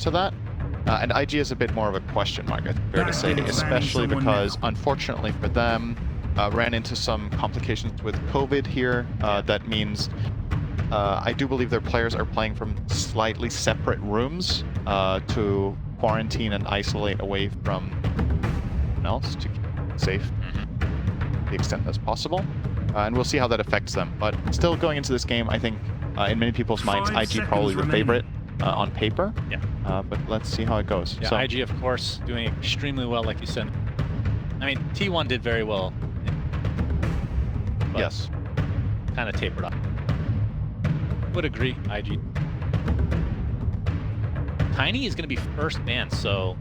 to that. And IG is a bit more of a question mark, it's fair to say, especially because, unfortunately for them, ran into some complications with COVID here. That means I do believe their players are playing from slightly separate rooms to quarantine and isolate away from everyone else to keep it safe to the extent that's possible. And we'll see how that affects them. But still, going into this game, I think in many people's minds, IG probably the favorite on paper. Yeah. But let's see how it goes. Yeah, so, IG, of course, doing extremely well, like you said. I mean, T1 did very well. Yes. Kind of tapered off. Would agree, IG. Tiny is going to be first ban, so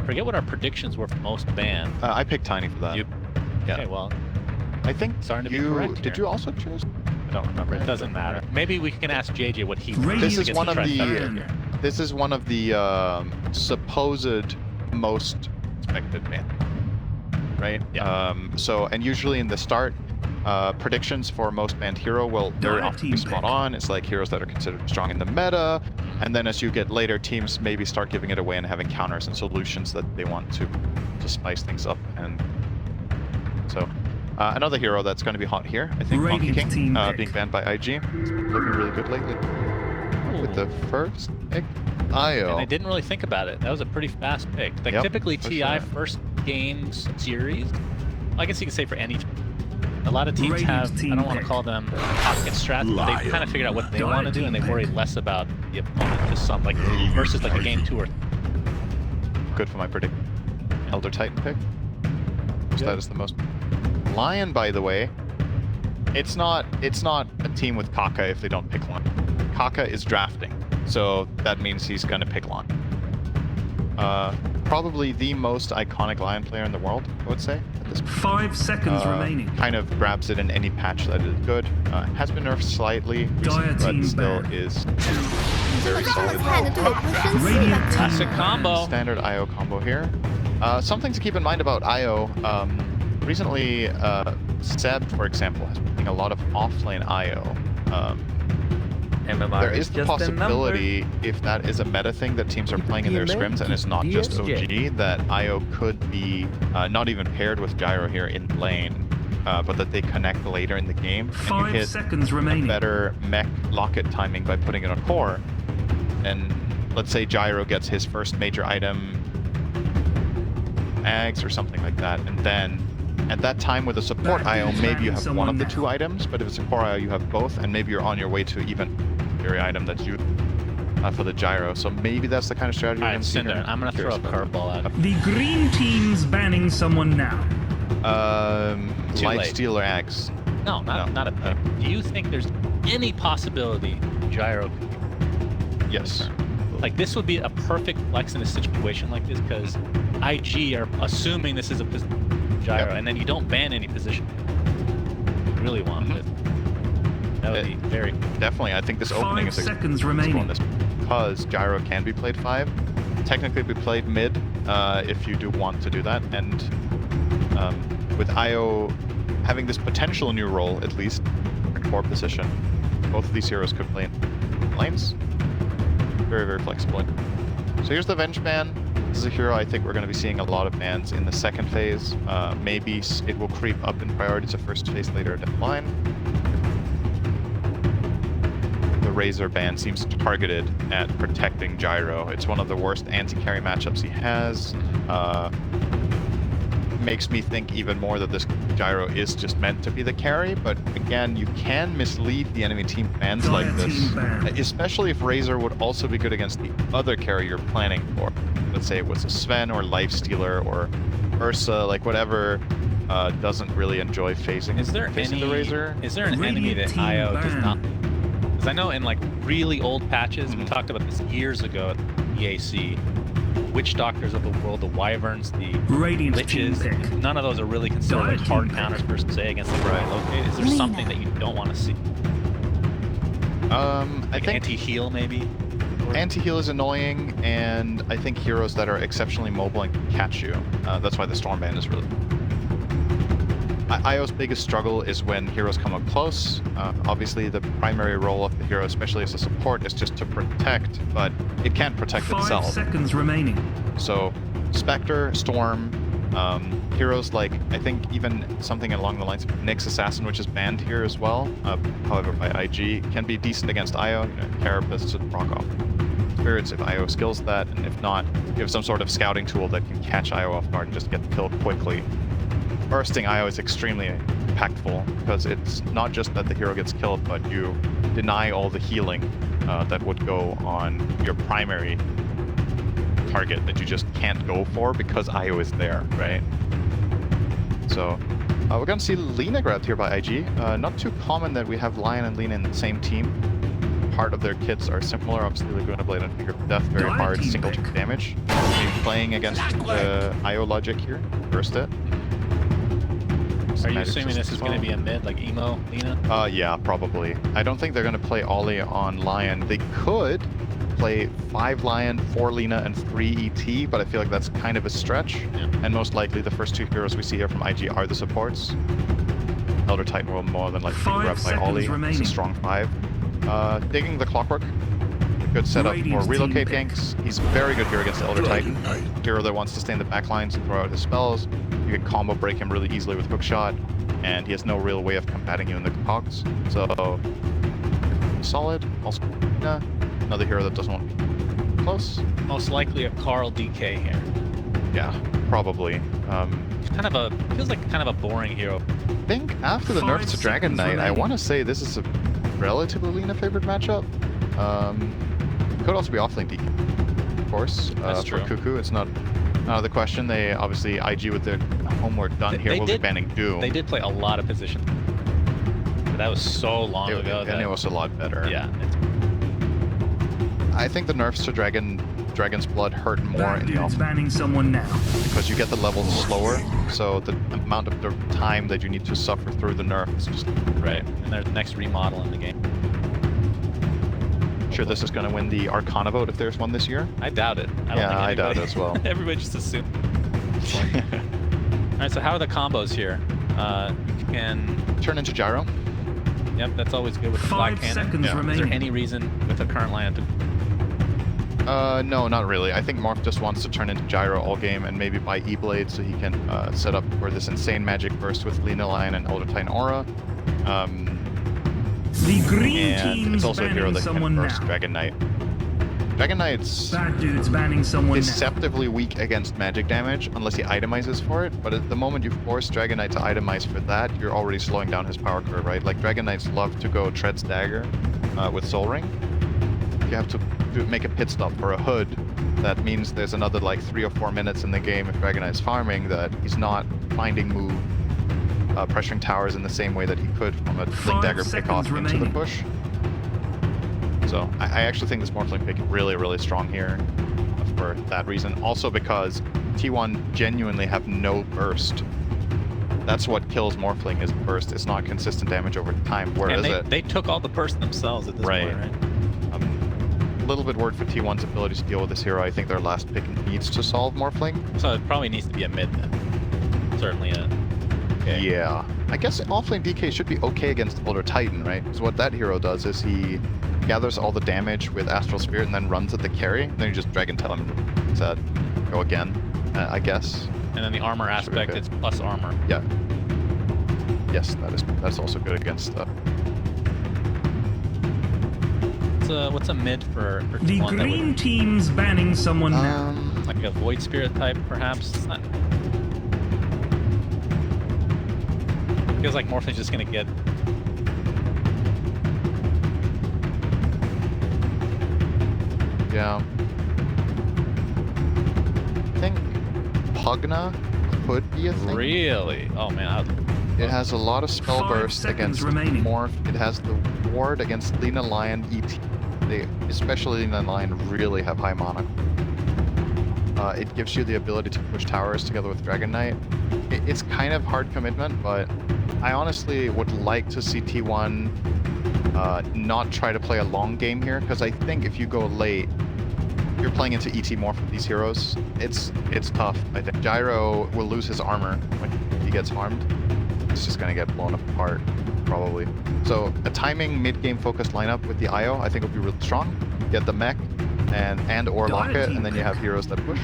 forget what our predictions were for most ban. I picked Tiny for that. Okay, well, I think starting to be correct did here. you also choose? I don't remember. It doesn't matter. Maybe we can ask JJ what he. This is one of the. This is one of the supposed most expected ban, right? Yeah. So, and usually in the start, predictions for most banned hero will very often be spot on. It's like heroes that are considered strong in the meta, and then as you get later, teams maybe start giving it away and having counters and solutions that they want to spice things up. And so, another hero that's going to be hot here, I think, Monkey King, being banned by IG. It's been looking really good lately. With the first pick, IO. And I didn't really think about it. That was a pretty fast pick. Like typically TI first game series, I guess you can say for any. A lot of teams have, I don't want to call them pocket strats, but they kind of figured out what they want to do and they worry less about the opponent to some, like versus like a game 2 or. Good for my predict. Elder Titan pick. That is the most. Lion, by the way, it's not a team with Kaka if they don't pick one. Kaka is drafting, so that means he's gonna pick Lion. Probably the most iconic Lion player in the world, I would say. At this point. 5 seconds remaining. Kind of grabs it in any patch that is good. Has been nerfed slightly, but still is very solid. Classic combo. Standard IO combo here. Something to keep in mind about IO. Recently, Seb, for example, has been doing a lot of offlane IO. There is the possibility, if that is a meta thing that teams are playing in their scrims and it's not just OG, that IO could be not even paired with Gyro here in lane, but that they connect later in the game and you hit better mech locket timing by putting it on core. And let's say Gyro gets his first major item, Ags or something like that, and then at that time with a support IO, maybe you have one of the 2 items, but if it's a core IO, you have both, and maybe you're on your way to even very item that's you for the Gyro. So maybe that's the kind of strategy. Alright, syndereN, I'm gonna throw a curveball at him. The green team's banning someone now. Lifesteal or Axe? No, not a thing. Do you think there's any possibility Gyro could? Yes. Like this would be a perfect flex in a situation like this because IG are assuming this is a Gyro, and then you don't ban any position. You really want it. That would be very definitely. I think this opening is 5 seconds remaining. Because Gyro can be played 5, technically be played mid if you do want to do that, and with IO having this potential new role at least in core position, both of these heroes could play in lanes. Very, very flexible. So here's the Venge ban. This is a hero I think we're going to be seeing a lot of bans in the second phase. Maybe it will creep up in priority to first phase later down the line. The Razor ban seems targeted at protecting Gyro. It's one of the worst anti-carry matchups he has. Makes me think even more that this Gyro is just meant to be the carry, but again, you can mislead the enemy team bans like this, especially if Razor would also be good against the other carry you're planning for. Let's say it was a Sven or Lifestealer or Ursa, like whatever doesn't really enjoy facing the Razor. Is there an enemy that IO does not? Because I know in like really old patches, we talked about this years ago at EAC, Witch Doctors of the world, the Wyverns, the Liches, none of those are really considered like hard counters per se against the right locate. Is there something that you don't want to see? I think anti-heal maybe? Anti-heal is annoying, and I think heroes that are exceptionally mobile and can catch you. That's why the Storm ban is really... IO's biggest struggle is when heroes come up close. Obviously, the primary role of the hero, especially as a support, is just to protect, but it can't protect 5 itself. seconds remaining. So, Spectre, Storm, heroes like, I think even something along the lines of Nyx Assassin, which is banned here as well, however by IG, can be decent against IO. You know, Carapace should rock off Spirits if IO skills that, and if not, you have some sort of scouting tool that can catch IO off guard and just get the kill quickly. Bursting IO is extremely impactful because it's not just that the hero gets killed, but you deny all the healing that would go on your primary target that you just can't go for because IO is there, right? So we're gonna see Lina grabbed here by IG. Not too common that we have Lion and Lina in the same team. Part of their kits are similar. Obviously, Laguna Blade and Finger of Death, very hard single tick damage. Maybe playing against the IO logic here, burst it. Are you assuming this is going to be a mid, like emo Lina? Yeah, probably. I don't think they're going to play Ollie on Lion. They could play 5 Lion, 4 Lina, and 3 ET, but I feel like that's kind of a stretch. Yeah. And most likely the first 2 heroes we see here from IG are the supports. Elder Titan will more than likely be grabbed by Ollie. It's a strong 5. Digging the Clockwork. A good setup for relocate ganks. He's very good here against the Elder Titan. Hero that wants to stay in the back lines and throw out his spells. You can combo break him really easily with hookshot, and he has no real way of combating you in the cogs. So, solid. Also, another hero that doesn't want to be close. Most likely a Carl DK here. Yeah, probably. Kind of a feels like kind of a boring hero. I think after the nerfs to Dragon Knight, I want to say this is a relatively Lina favored matchup. Could also be offlane DK, of course. That's true. For Cuckoo, it's not out of the question. They obviously IG with their homework done here will be banning Doom. They did play a lot of positions. But that was so long ago. And it was a lot better. Yeah. I think the nerfs to Dragon's Blood hurt more in the off banning someone now because you get the levels slower, so the amount of the time that you need to suffer through the nerf is just right. And there's the next remodel in the game. Sure, this is going to win the Arcana vote if there's one this year. I doubt it. I doubt it as well. Everybody just assumes. All right, so how are the combos here? You can turn into Gyro. Yep, that's always good with the Black Cannon. 5 seconds remaining. Is there any reason with the current lineup to... No, not really. I think Morph just wants to turn into Gyro all game and maybe buy E-Blade so he can set up for this insane magic burst with Lina Lion and Elder Titan Aura. The green and team's it's also a hero that can burst Dragon Knight. Dragon Knight's Bad dude's banning someone deceptively weak against magic damage unless he itemizes for it, but at the moment you force Dragon Knight to itemize for that, you're already slowing down his power curve, right? Like Dragon Knights love to go Tread's Dagger with Soul Ring. You have to make a pit stop for a hood. That means there's another like 3 or 4 minutes in the game if Dragon Knight's farming that he's not finding move pressuring towers in the same way that he could from a Link Dagger pick-off into the push. So I actually think this Morphling pick is really, really strong here for that reason. Also because T1 genuinely have no burst. That's what kills Morphling is burst. It's not consistent damage over time. Whereas they took all the burst themselves at this point, right? A little bit worried for T1's ability to deal with this hero. I think their last pick needs to solve Morphling. So it probably needs to be a mid then. Certainly a... Okay. Yeah. I guess offlane DK should be okay against Elder Titan, right? Because what that hero does is he gathers all the damage with Astral Spirit and then runs at the carry. Then you just Dragon Tail him to go again, I guess. And then the armor aspect, it's plus armor. Yeah. Yes, that's also good against What's a mid for the T1 green team's banning someone now. Like a Void Spirit type, perhaps? It's not... Feels like Morphling's just gonna get... Yeah. I think Pugna could be a thing. Really? Oh man. It has a lot of spell burst against Morph. It has the ward against Lina Lion ET. They, especially Lina Lion, really have high mana. It gives you the ability to push towers together with Dragon Knight. It's kind of hard commitment, but I honestly would like to see T1 not try to play a long game here, because I think if you go late, you're playing into ET more for these heroes. It's tough. I think Gyro will lose his armor when he gets harmed. is just going to get blown apart, probably. So a timing mid-game focused lineup with the IO, I think, will be really strong. Get the mech and/or lock it, and then you have heroes that push.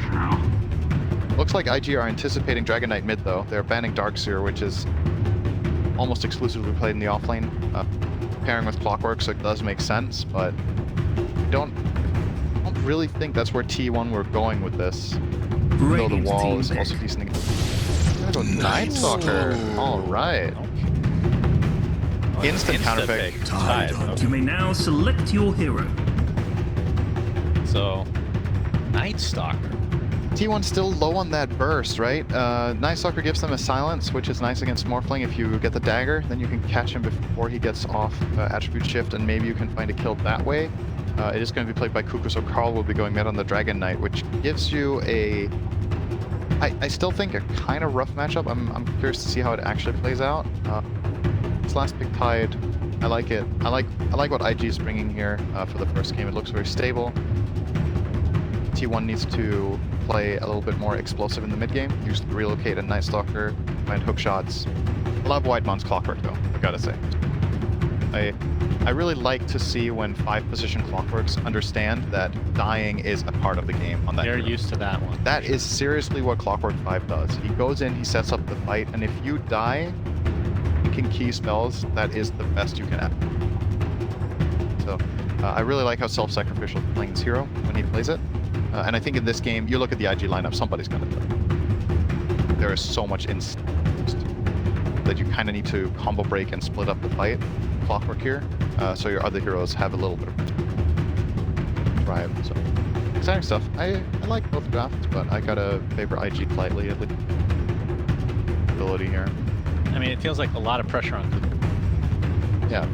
Looks like IG are anticipating Dragon Knight mid, though. They're banning Darkseer, which is almost exclusively played in the offlane. Pairing with Clockwork, so it does make sense, but I don't really think that's where T1 were going with this. Even though the wall is also decent. I'm gonna go Night Stalker. All right. Instant counterpick. Okay. You may now select your hero. So, Night Stalker. T1's still low on that burst, right? Night Stalker gives them a silence, which is nice against Morphling. If you get the dagger, then you can catch him before he gets off attribute shift, and maybe you can find a kill that way. It is going to be played by Cuckoo, so Carl will be going mid on the Dragon Knight, which gives you a... I still think a kind of rough matchup. I'm curious to see how it actually plays out. This last big tide, I like it. I like what IG is bringing here for the first game. It looks very stable. T1 needs to play a little bit more explosive in the mid game. Use the relocate and Night Stalker, find hook shots. I love Whitemon's Clockwork though, I've got to say. I really like to see when 5-position Clockworks understand that dying is a part of the game on that They're hero. used to that one. That is seriously what Clockwork 5 does. He goes in, he sets up the fight, and if you die thinking key spells, that is the best you can have. So I really like how self-sacrificial playing this hero when he plays it. And I think in this game, you look at the IG lineup, somebody's going to die. There is so much instinct that you kind of need to combo break and split up the fight. Clockwork here, so your other heroes have a little bit of drive. So exciting stuff. I like both drafts, but I gotta favor IG slightly at least. Ability here. I mean, it feels like a lot of pressure on Cuckoo. Yeah.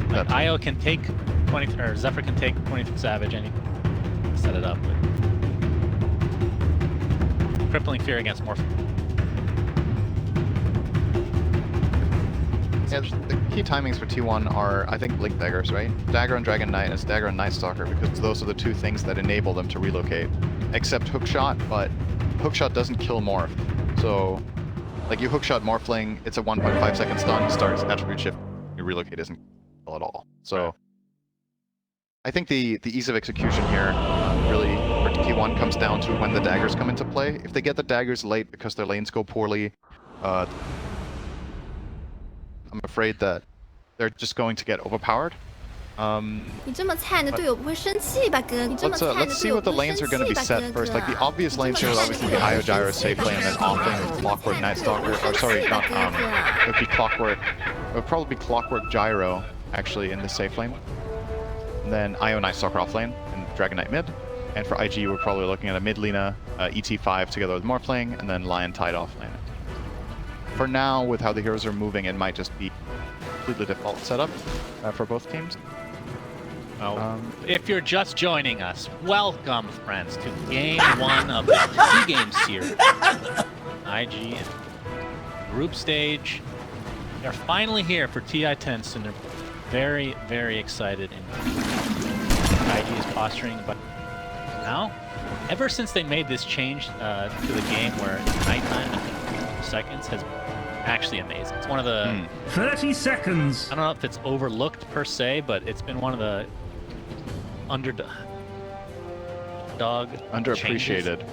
Like, IO can take 20, or Zephyr can take 23 Savage, and he can set it up with Crippling Fear against Morph. Yeah, the key timings for T1 are, I think, Blink Daggers, right? Dagger and Dragon Knight, and Dagger and Night Stalker, because those are the two things that enable them to relocate. Except Hookshot, but Hookshot doesn't kill Morph. So, like, you Hookshot Morphling, it's a 1.5 second stun, he starts attribute shift, your relocate isn't kill at all. So, I think the ease of execution here really, for T1, comes down to when the daggers come into play. If they get the daggers late because their lanes go poorly, I'm afraid that they're just going to get overpowered. Let's see what the lanes are going to be set first. Like, the obvious lanes here will obviously be IO Gyro safe lane, and then off lane with Clockwork Night Stalker. Or sorry, not it would be Clockwork. It would probably be Clockwork Gyro actually in the safe lane. And then IO Night Stalker off lane and Dragon Knight mid. And for IG, we're probably looking at a mid Lina, ET5 together with Morphling, and then Lion Tide off lane. For now, with how the heroes are moving, it might just be completely default setup for both teams. If you're just joining us, welcome, friends, to Game 1 of the 2-game series. IG and group stage. They're finally here for Ti10, and they're very, very excited. And IG is posturing, but now, ever since they made this change to the game where it's nighttime, I think 2 seconds has been actually amazing. It's one of the 30 seconds. I don't know if it's overlooked per se, but it's been one of the underappreciated. Underappreciated.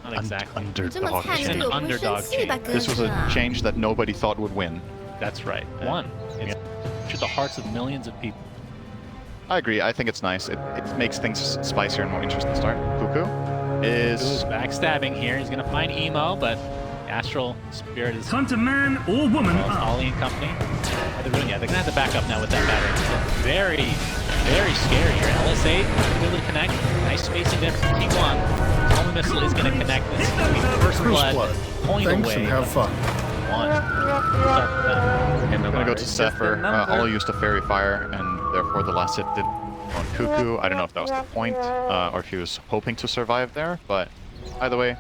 Not exactly. Underdog. It's an underdog change. This was a change that nobody thought would win. That's right. One. It's to the hearts of millions of people. I agree. I think it's nice. It makes things spicier and more interesting to start. Cuckoo is backstabbing here. He's gonna find Emo, but Astral Spirit is Hunt a man or woman up. Ollie and company. They're gonna have to back up now with that battery. Very, very scary here. LS8 able to connect. Nice spacing there from T1. Only missile is gonna connect. This is gonna be first blood. Point Thanks away. and have fun. I'm gonna go to Zephyr. Ollie used a Fairy Fire, and therefore the last hit did on Cuckoo. I don't know if that was the point, or if he was hoping to survive there, but either way,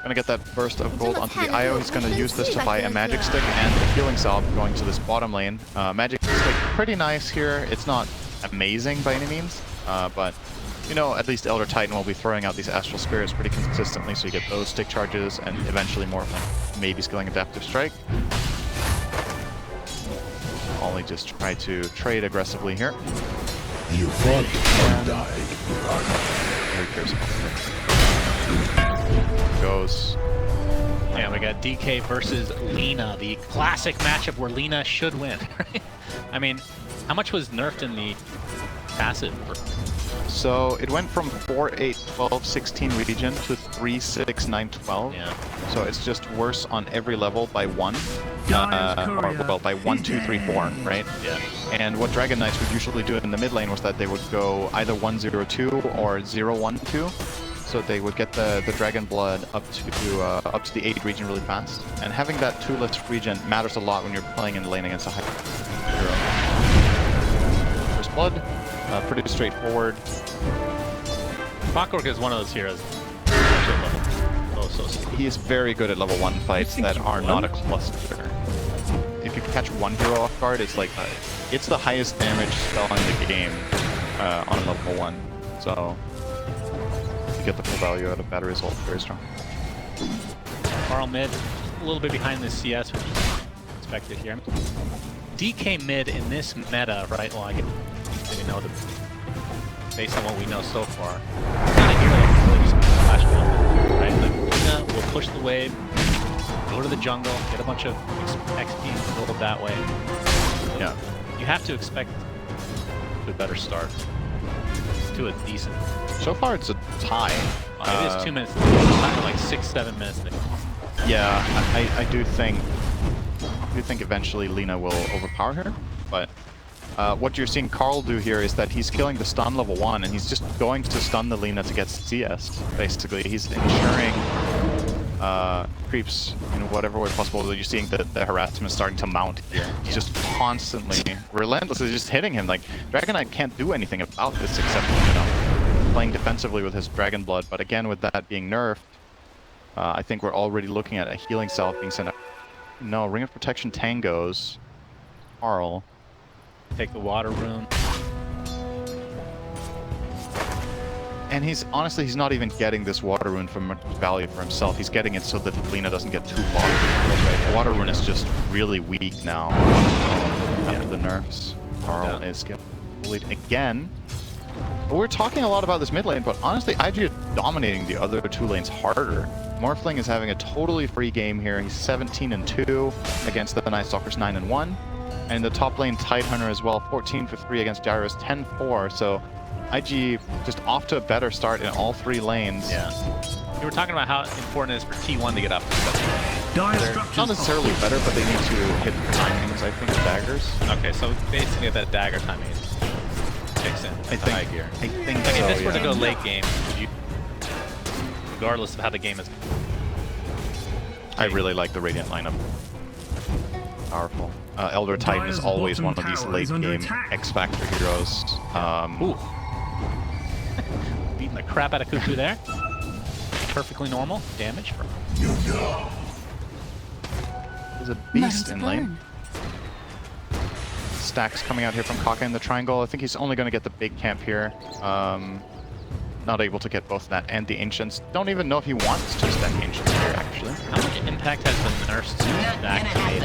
gonna get that burst of gold onto the IO. He's gonna use this to buy a Magic Stick and a Healing Salve going to this bottom lane. Magic Stick, pretty nice here. It's not amazing by any means, but you know, at least Elder Titan will be throwing out these Astral Spirits pretty consistently, so you get those stick charges and eventually more like maybe skilling Adaptive Strike. Ollie just try to trade aggressively here. You fought and died. Very curious about it. Goes. Yeah, we got DK versus Lina, the classic matchup where Lina should win. I mean, how much was nerfed in the passive? So it went from 4, 8, 12, 16 region to 3, 6, 9, 12. Yeah. So it's just worse on every level by 1. Or, by 1, 2, 3, 4, right? Yeah. And what Dragon Knights would usually do in the mid lane was that they would go either 1, 0, 2 or 0, 1, 2. So they would get the Dragon Blood up to the 8 region really fast. And having that 2-less region matters a lot when you're playing in the lane against a high hero. First Blood, pretty straightforward. Clockwork is one of those heroes. He is very good at level 1 fights that are not a cluster. If you catch one hero off guard, it's like it's the highest damage spell in the game on level 1. So you get the full value out of battery result. Very strong. Carl mid, a little bit behind the CS, which is expected here. DK mid in this meta, right? Well, I didn't know that based on what we know so far. Not a hero that can really just flash build, right? Like Lina will push the wave, go to the jungle, get a bunch of XP and build it that way. Yeah. You have to expect a better start to a decent. So far, it's a tie. It is 2 minutes. It's like 6-7 minutes. Yeah, I do think eventually Lina will overpower her, but what you're seeing Carl do here is that he's killing the stun level 1, and he's just going to stun the Lina to get CS, basically. He's ensuring creeps in whatever way possible. You're seeing the harassment starting to mount here. He's just constantly, relentlessly just hitting him. Like, Dragon Knight can't do anything about this except, playing defensively with his Dragon Blood. But again, with that being nerfed, I think we're already looking at a healing salve being sent out. No, Ring of Protection tangos. Carl. Take the water rune. And he's not even getting this water rune for much value for himself. He's getting it so that Lina doesn't get too far. Right. Water rune is just really weak now after the nerfs. Carl is getting bullied again. But we're talking a lot about this mid lane, but honestly, IG is dominating the other 2 lanes harder. Morphling is having a totally free game here. He's 17-2 against the Night Stalkers 9-1. And the top lane Tidehunter as well, 14-3 against Gyros, 10-4. So IG just off to a better start in all 3 lanes. Yeah. You were talking about how important it is for T1 to get up. They're not necessarily better, but they need to hit the timings, I think, of daggers. Okay, so basically that dagger timing kicks in. I think gear. I think Like, so, if this were to yeah. go late game, would you, regardless of how the game is... I really like the Radiant lineup. Powerful. Elder Titan is always one of these late game X Factor heroes. Ooh. Beating the crap out of Cuckoo there. Perfectly normal damage for There's a beast in lane. Stacks coming out here from Kaka in the triangle. I think he's only going to get the big camp here. Not able to get both that and the Ancients. Don't even know if he wants to stack Ancients here, actually. How much impact has the nerfs to stack made?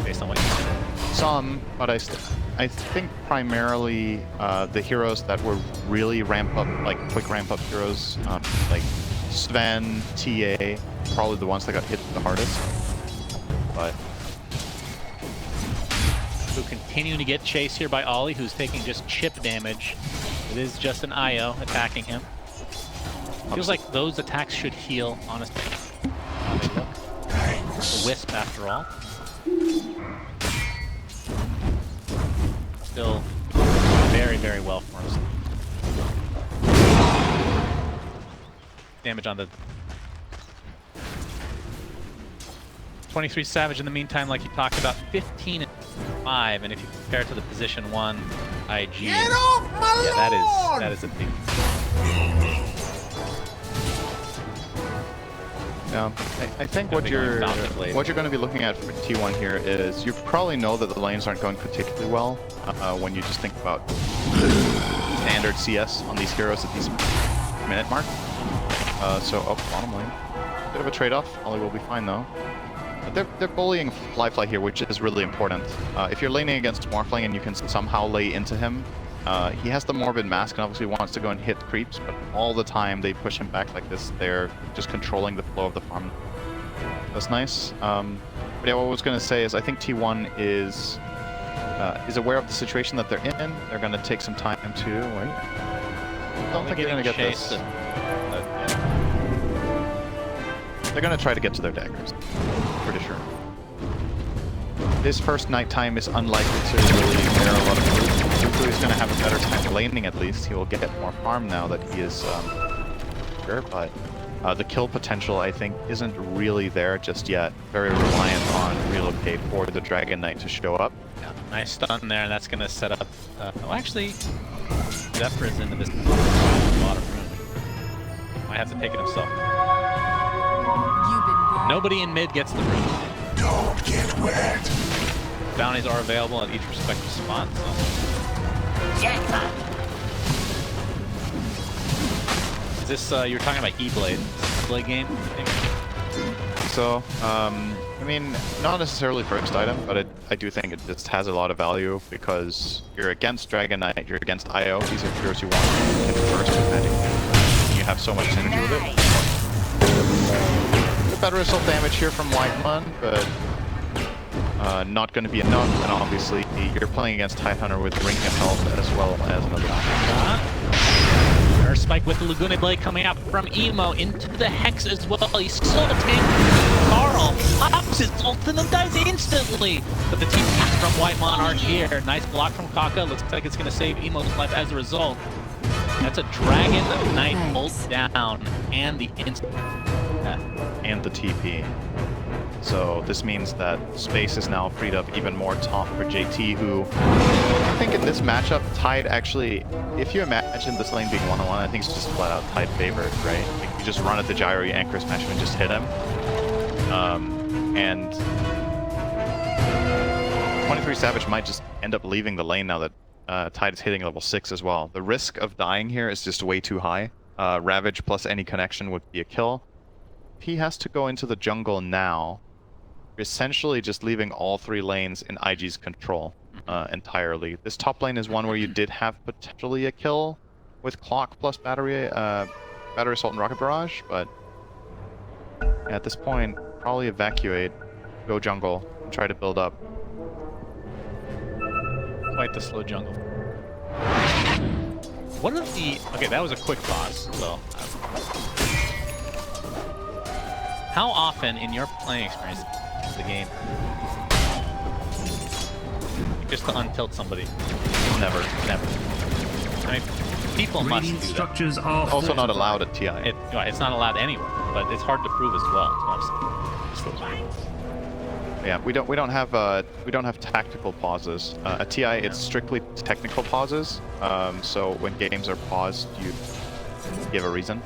Based on what you said. Some, but I think primarily the heroes that were really quick ramp up heroes, like Sven, TA, probably the ones that got hit the hardest. But so continuing to get chased here by Ollie, who's taking just chip damage. It is just an IO attacking him. Feels like those attacks should heal, honestly. How they look. A wisp after all. Still very, very well for him. Damage on the 23 Savage in the meantime, like you talked about, 15-5, and if you compare it to the position 1 IG, Get off my lawn! that is a big. yeah, I think what you're going to be looking at for T1 here is you probably know that the lanes aren't going particularly well when you just think about standard CS on these heroes at these minute mark. Bottom lane. Bit of a trade-off. Ollie will be fine though. They're bullying Fly here, which is really important. If you're laning against Morphling and you can somehow lay into him, he has the Morbid Mask and obviously wants to go and hit creeps, but all the time they push him back like this. They're just controlling the flow of the farm. That's nice. But yeah, what I was going to say is I think T1 is aware of the situation that they're in. They're going to take some time to wait. I don't think they're going to get this. They're going to try to get to their daggers, pretty sure. This first nighttime is unlikely to really bear a lot of fruit. He's going to have a better time laning at least. He will get more farm now that he is sure, but the kill potential I think isn't really there just yet. Very reliant on relocate for the Dragon Knight to show up. Yeah, nice stun there, and that's going to set up... oh, actually, Zephyr is into this bottom room. Might have to take it himself. Nobody in mid gets the room. Don't get wet. Bounties are available at each respective spot. So. Is this, you're talking about E-Blade? E-Blade game, I think? So, I mean, not necessarily first item, but I do think it just has a lot of value because you're against Dragon Knight, you're against IO, these are heroes you want to hit first with magic. You have so much synergy with it. Better assault damage here from Whiteman, but not going to be enough. And obviously, you're playing against Tidehunter with Ring of Health as well as another. There's Spike with the Laguna Blade coming out from Emo into the Hex as well. He's still taking Carl. Pops his ult and then dies instantly. But the TPs from Whitemon are here. Nice block from Kaka. Looks like it's going to save Emo's life as a result. That's a Dragon Knight ult down and the instant. And the TP. So this means that space is now freed up even more top for JT, who I think in this matchup, Tide actually, if you imagine this lane being 1-on-1, I think it's just flat out Tide favored, right? Like you just run at the gyro, you anchor smash him and just hit him. And 23 Savage might just end up leaving the lane now that Tide is hitting level 6 as well. The risk of dying here is just way too high. Ravage plus any connection would be a kill. If he has to go into the jungle now, you're essentially just leaving all three lanes in IG's control entirely. This top lane is one where you did have potentially a kill with Clock plus Battery Assault and Rocket Barrage, but at this point, probably evacuate, go jungle, and try to build up. Quite the slow jungle. What are the... Okay, that was a quick pause, so... How often in your playing experience the game just to untilt somebody? Never. I mean, people must do structures that. Are also not allowed at TI. It's not allowed anywhere, but it's hard to prove as well. Yeah, we don't have tactical pauses. At TI, it's strictly technical pauses. So when games are paused, you give a reason.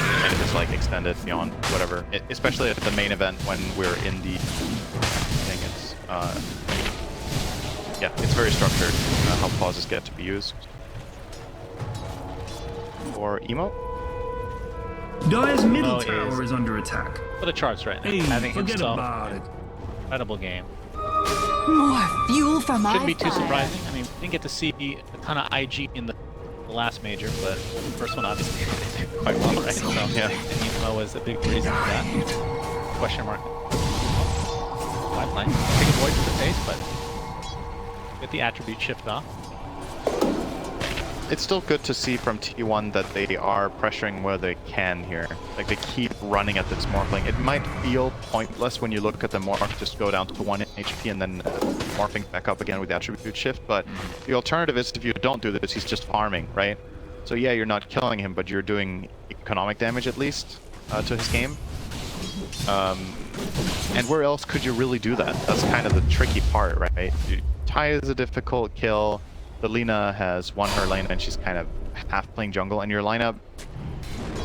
And if it's like extended beyond whatever, especially at the main event when we're in the thing, it's yeah, it's very structured how pauses get to be used. For Emo, Dire's middle tower is under attack. For the charts right now, Hey, having forget himself about it. incredible game. More fuel for my Shouldn't be too fire. surprising. I mean, we didn't get to see a ton of IG in the last major, but the first one obviously did quite well, right? So, yeah. And Emo was a big reason for that. Question mark. Pipeline. Take a void to the face, but get the attribute shift off. it's still good to see from T1 that they are pressuring where they can here. Like, they keep running at this morphling. It might feel pointless when you look at the morph just go down to 1 HP and then morphing back up again with the attribute shift, but the alternative is if you don't do this, he's just farming, right? So yeah, you're not killing him, but you're doing economic damage at least to his game. And where else could you really do that? That's kind of the tricky part, right? Ty is a difficult kill. The Lina has won her lane and she's kind of half playing jungle, and your lineup,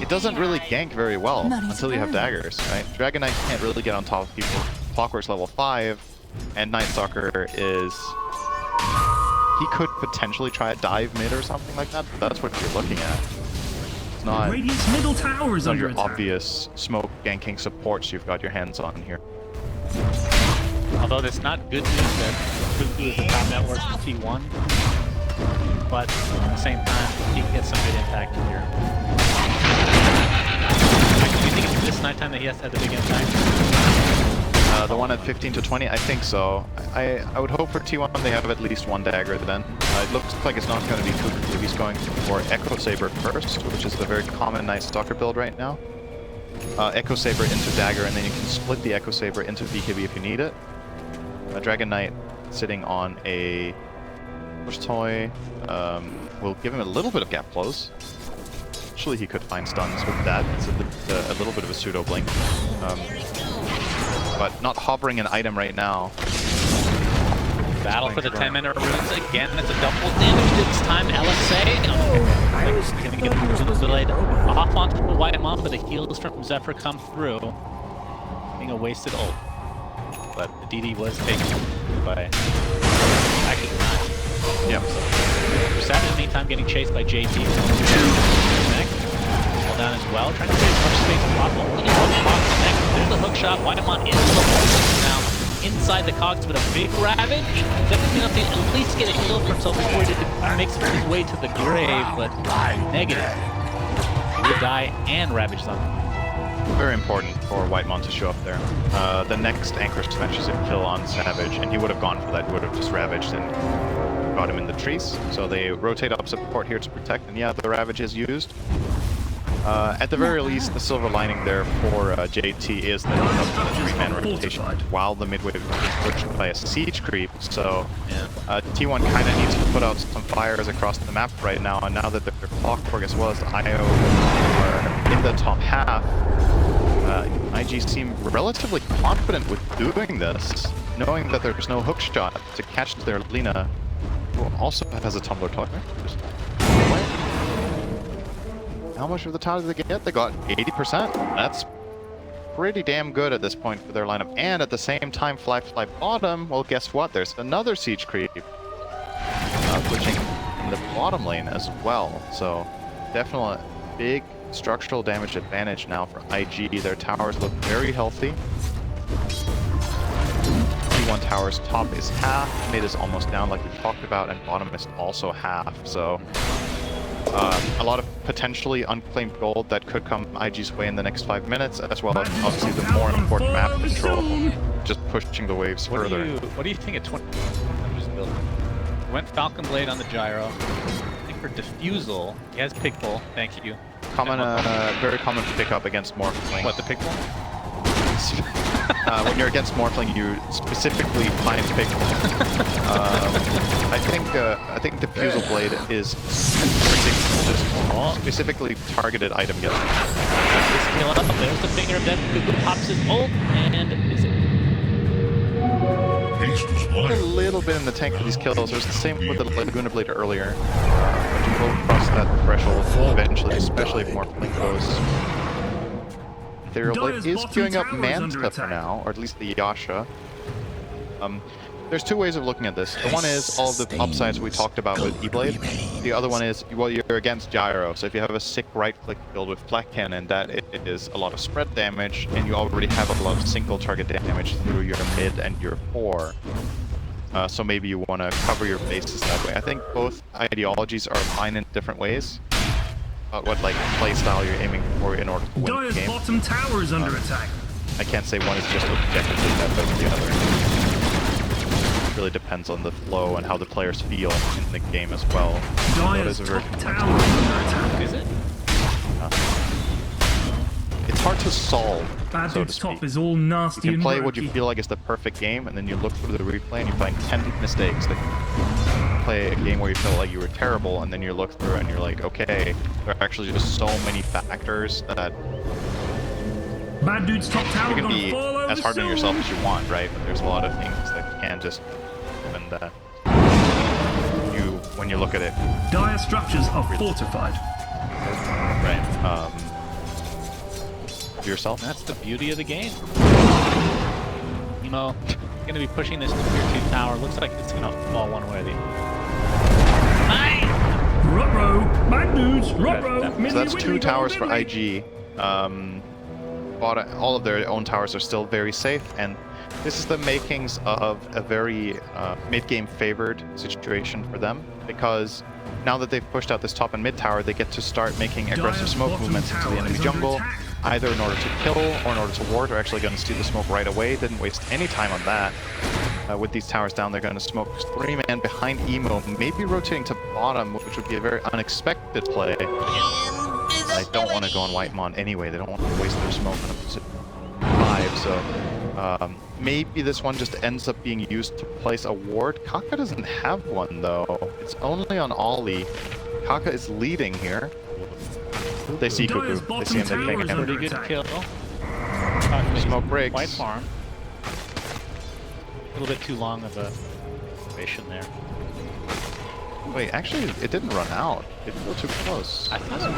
it doesn't really gank very well until you have daggers, right? Dragon Knight can't really get on top of people. Clockwork's level 5, and Night Stalker is... he could potentially try a dive mid or something like that, but that's what you're looking at. It's not, Radiant's middle tower is not under your attack. obvious smoke ganking supports you've got your hands on here. Although that's not good news that Cuckoo is the top network for T1, but at the same time, he can get some good impact here. Do you think it's this nighttime that he has to have the big impact? The one at 15 to 20, I think so. I would hope for T1 they have at least one dagger then. It looks like it's not going to be Cuckoo if he's going for Echo Saber first, which is the very common nice stalker build right now. Echo Saber into dagger, and then you can split the Echo Saber into BKB if you need it. Dragon Knight sitting on a push toy will give him a little bit of gap close. Actually, he could find stuns with that. It's a little bit of a pseudo blink. But not hovering an item right now. Battle for the 10-minute runes again. That's a double damage this time. LSA. Gonna get the runes delayed off onto the White Mom, but the heals from Zephyr come through. Being a wasted ult. But the DD was taken by actually not. Yep. Savage in the meantime getting chased by JP. Fall down as well, trying to get as much space as possible. There's the hook shot. Whitemon into the hole now. Inside the cogs with a big ravage. Definitely going to at least get a heal for himself before he makes his way to the grave, but negative. He would die and ravage something. Very important for Whitemon to show up there. The next Anchor Smash is a kill on Savage, and he would have gone for that. He would have just ravaged and got him in the trees. So they rotate up support here to protect, and yeah, the Ravage is used. At the very least, the silver lining there for JT is that he comes with a 3-man rotation while the midway is pushed by a siege creep. So T1 kind of needs to put out some fires across the map right now, and now that their Clockwork as well as the IO are in the top half, IG seem relatively confident with doing this, knowing that there's no hook shot to catch their Lina, who also has a tumbler toy. How much of the tower did they get? They got 80%. That's pretty damn good at this point for their lineup. And at the same time, Fly bottom, well, guess what? There's another siege creep pushing in the bottom lane as well. So definitely a big structural damage advantage now for IG. Their towers look very healthy. T1 towers top is half, mid is almost down like we talked about, and bottom is also half. So a lot of potentially unclaimed gold that could come IG's way in the next 5 minutes, as well as obviously the more important map control, just pushing the waves further. What do you think at 20? I'm just building. Went Falcon Blade on the gyro. I think for Diffusal, he has Pigbull. Thank you. Common, very common to pick up against Morphling. What, the Pigbull? When you're against Morphling, you specifically find Pigbull. I think Diffusal Blade is specifically targeted item getter. This kill up. There's the finger of death. Cuckoo pops his ult, and is it? A little bit in the tank for these kills. It was the same with the Laguna Blade earlier. But you will cross that threshold eventually, especially if Morphling goes. Ethereal Blade is queuing up Manta for now, or at least the Yasha. There's two ways of looking at this. The one is all of the upsides we talked about with E-Blade. The other one is, well, you're against Gyro, so if you have a sick right-click build with Flak Cannon, that it is a lot of spread damage, and you already have a lot of single target damage through your mid and your 4. So maybe you want to cover your bases that way. I think both ideologies are fine in different ways. About what playstyle you're aiming for in order to win the game. Bottom tower is under attack. I can't say one is just objectively better than the other. It really depends on the flow and how the players feel in the game as well. Dire's a very tower is under attack. Is it? It's hard to solve, Bad so to dude's speak. top is all nasty You can and play what you murky. feel like is the perfect game, and then you look through the replay and you find 10 mistakes. That you play a game where you felt like you were terrible, and then you look through and you're like, okay, there are actually just so many factors that Bad dude's top tower you can gonna be fall over as hard on soon. yourself as you want, right? But there's a lot of things that can just happen that when you look at it, Dire structures are fortified. right? Yourself. That's the beauty of the game. You know, going to be pushing this tier 2 tower. Looks like it's going to fall one way or the other. Ruh-roh, bad dudes, ruh-roh. So that's 2 towers for IG. All of their own towers are still very safe, and This is the makings of a very mid-game favored situation for them, because now that they've pushed out this top and mid tower, they get to start making aggressive smoke movements into the enemy jungle, either in order to kill or in order to ward. They're actually going to steal the smoke right away. Didn't waste any time on that. With these towers down, they're going to smoke 3-man behind Emo, maybe rotating to bottom, which would be a very unexpected play. I don't want to go on Whitemon anyway. They don't want to waste their smoke on a position 5, so maybe this one just ends up being used to place a ward. Kaka doesn't have one though. It's only on Ollie. Kaka is leading here. They see Cuckoo. They see him. They pick him. Pretty good kill. Smoke breaks. White farm. A little bit too long of a duration there. Wait, actually, it didn't run out. It didn't go too close. I thought so.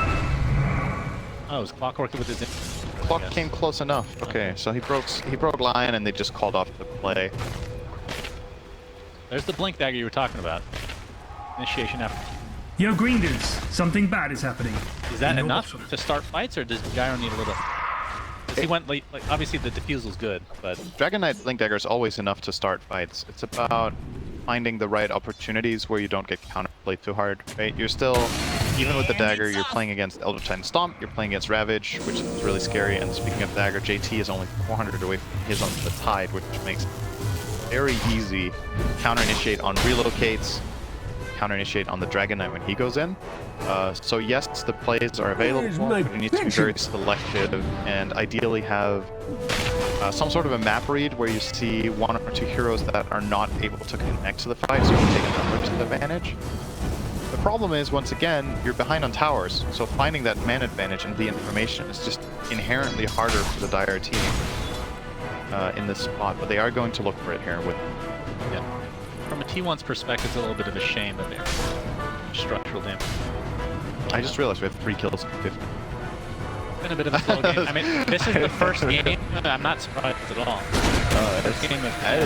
Oh, it was clockworking with his. Clock came close enough. Okay, so he broke line, and they just called off the play. There's the blink dagger you were talking about. Initiation after. Yo, green dudes, something bad is happening. Is that enough to start fights, or does Gyro need a little? He went like obviously the defusel's good, but Dragon Knight Blink Dagger is always enough to start fights. It's about finding the right opportunities where you don't get counterplayed too hard, right? You're still, even with the dagger, you're playing against Elder Titan Stomp, you're playing against Ravage, which is really scary, and speaking of dagger, JT is only 400 away from his on the Tide, which makes it very easy counter-initiate on relocates, counter-initiate on the Dragon Knight when he goes in. So yes, the plays are available, but you need to be very selective and ideally have some sort of a map read where you see 1 or 2 heroes that are not able to connect to the fight, so you can take a numbers advantage. The problem is, once again, you're behind on towers, so finding that man advantage and the information is just inherently harder for the Dire team in this spot, but they are going to look for it here with... Yeah. From a T1's perspective, it's a little bit of a shame that they're structural damage. I just realized we have 3 kills in 50. It's been a bit of a slow game. I mean, this is the first game. I'm not surprised at all. That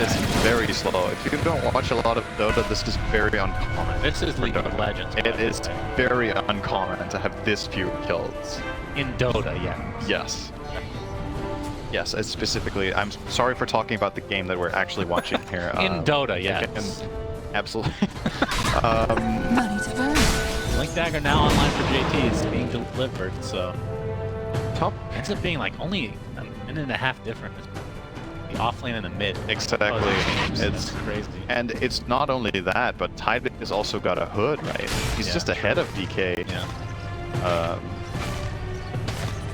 is very slow. If you don't watch a lot of Dota, this is very uncommon. This is League of Legends. It is very uncommon to have this few kills. In Dota, yeah. Yes. Yes, specifically. I'm sorry for talking about the game that we're actually watching here. In Dota, yes. Absolutely. Money to burn. Blink Dagger now online for JT is being delivered, so... Top ends up being like only a minute and a half difference. The offlane and the mid. Exactly. It's crazy. And it's not only that, but Tide has also got a hood, right? He's just ahead of DK. Yeah.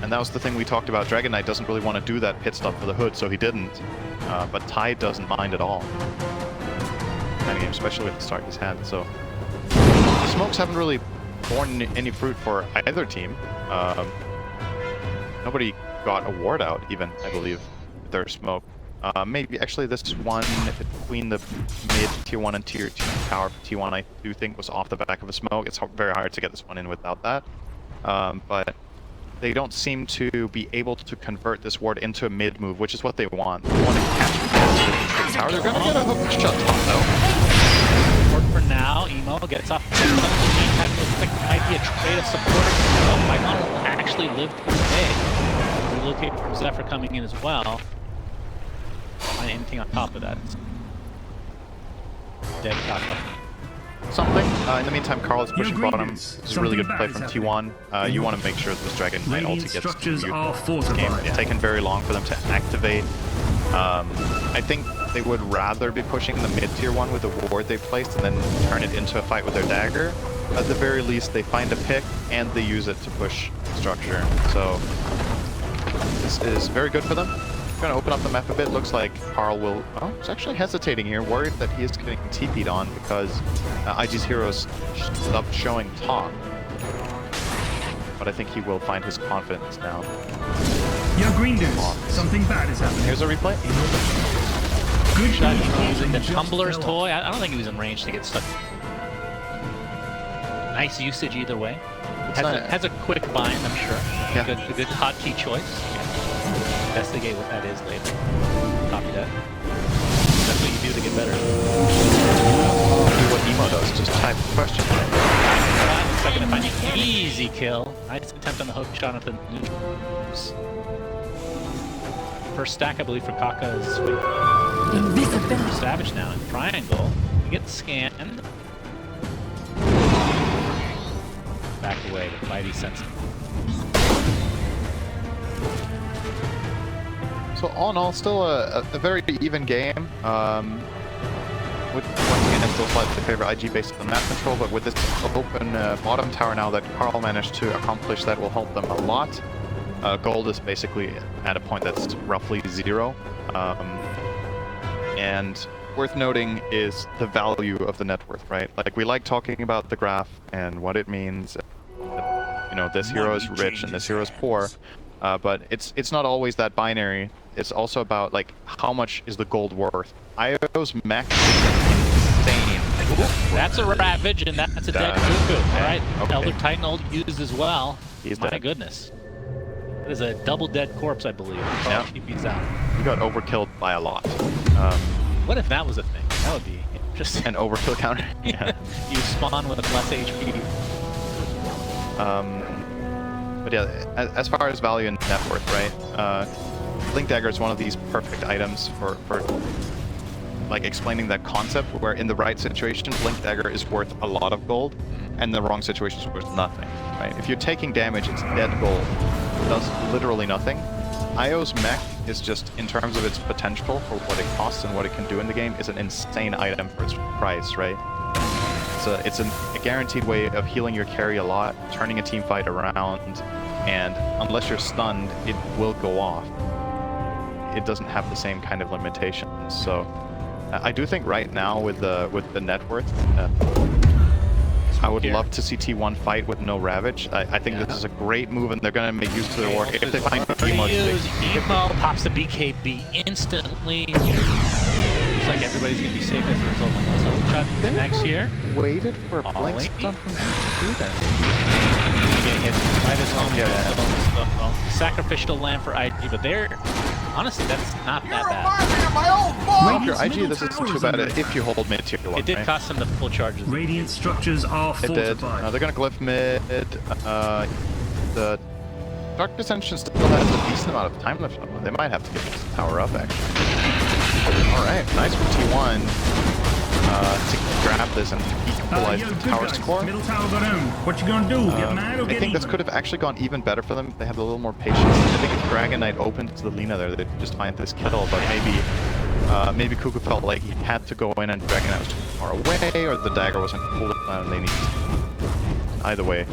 And that was the thing we talked about. Dragon Knight doesn't really want to do that pit stop for the hood, so he didn't. But Tide doesn't mind at all. Kind of game, especially with the start he's had. So the smokes haven't really borne any fruit for either team. Nobody got a ward out, even, I believe, with their smoke. Maybe actually this one between the mid tier 1 and tier 2 tower for T1, I do think was off the back of a smoke. It's very hard to get this one in without that. But they don't seem to be able to convert this ward into a mid move, which is what they want. They want to catch the tower. They're going to get a hook shot top though. Ward for now. Emo gets off. Might be a trade of support. Might not actually live through the day. Relocate from Zephyr coming in as well. Find anything on top of that. Dead Kaka. Something. In the meantime, Carl is pushing bottom. This is a really good play from T1. You want to make sure that this Dragon Knight ulti gets to you. This game. It's taken very long for them to activate. I think they would rather be pushing the mid tier 1 with the ward they placed and then turn it into a fight with their dagger. At the very least, they find a pick and they use it to push structure. So this is very good for them. Going to open up the map a bit. Looks like Carl will... Oh, he's actually hesitating here, worried that he is getting TP'd on because IG's heroes stopped showing top. But I think he will find his confidence now. Yo, green dudes, something bad is happening. Here's a replay. Good shot using the Tumbler's toy. I don't think he was in range to get stuck. Nice usage either way. Has a quick bind, I'm sure. Yeah. A good hotkey choice. Investigate what that is later. Copy that. That's what you do to get better. Do what Emo does, just type question. Second to find an easy kill. Nice attempt on the hook shot at the neutral. First stack, I believe, for Kaka is sweet. Invisibility. Savage now in triangle. You get scanned. Back away to Mighty Sensitive. So all in all, still a very even game. With once again, still slightly favor IG based on map control, but with this open bottom tower now that Carl managed to accomplish, that will help them a lot. Gold is basically at a point that's roughly 0. And worth noting is the value of the net worth, right? Like, we like talking about the graph and what it means. You know, this hero is rich and this hero is poor. But it's not always that binary. It's also about, like, how much is the gold worth. IO's mech is insane. That's a Ravage, and that's a dead Cuckoo. Alright, Okay. Elder Titan ult used as well. He's My dead. goodness. That is a double dead corpse, I believe. Yeah. TP's out. He got overkilled by a lot. What if that was a thing? That would be interesting. An overkill counter. Yeah. You spawn with less HP. But yeah, as far as value and net worth, right? Blink Dagger is one of these perfect items for like explaining that concept, where in the right situation, Blink Dagger is worth a lot of gold, and the wrong situation is worth nothing, right? If you're taking damage, it's dead gold. It does literally nothing. IO's mech is just, in terms of its potential for what it costs and what it can do in the game, is an insane item for its price, right? It's a guaranteed way of healing your carry a lot, turning a team fight around, and unless you're stunned, it will go off. It doesn't have the same kind of limitations. So I do think right now with the net worth, I would love to see T1 fight with no Ravage. I think this is a great move, and they're going to make use of their work. If they find Emo, Emo pops the BKB instantly. Looks like everybody's going to be safe as a result of this shot next year. waited for a blink stun from him to do that. Getting hit right as home. Sacrificial lamb for IG, but they're honestly, that's not that bad. Well, if you're IG, this isn't too bad if you hold mid tier 1. It did right? cost them the full charges. Radiant structures are It did. fortified. They're gonna glyph mid. The Dark Dissension still has a decent amount of time left on them. They might have to get this power up, actually. Alright, nice from T1 to grab this and equalize Yo, the good tower guys. score. Middle tower got owned. What you gonna do? Get mad or I get think this even? could have actually gone even better for them if they had a little more patience. I think if Dragon Knight opened to the Lina there, they'd just find this kill, but maybe Cuckoo felt like he had to go in and Dragon Knight was too far away, or the dagger wasn't cool enough and they needed. Either way.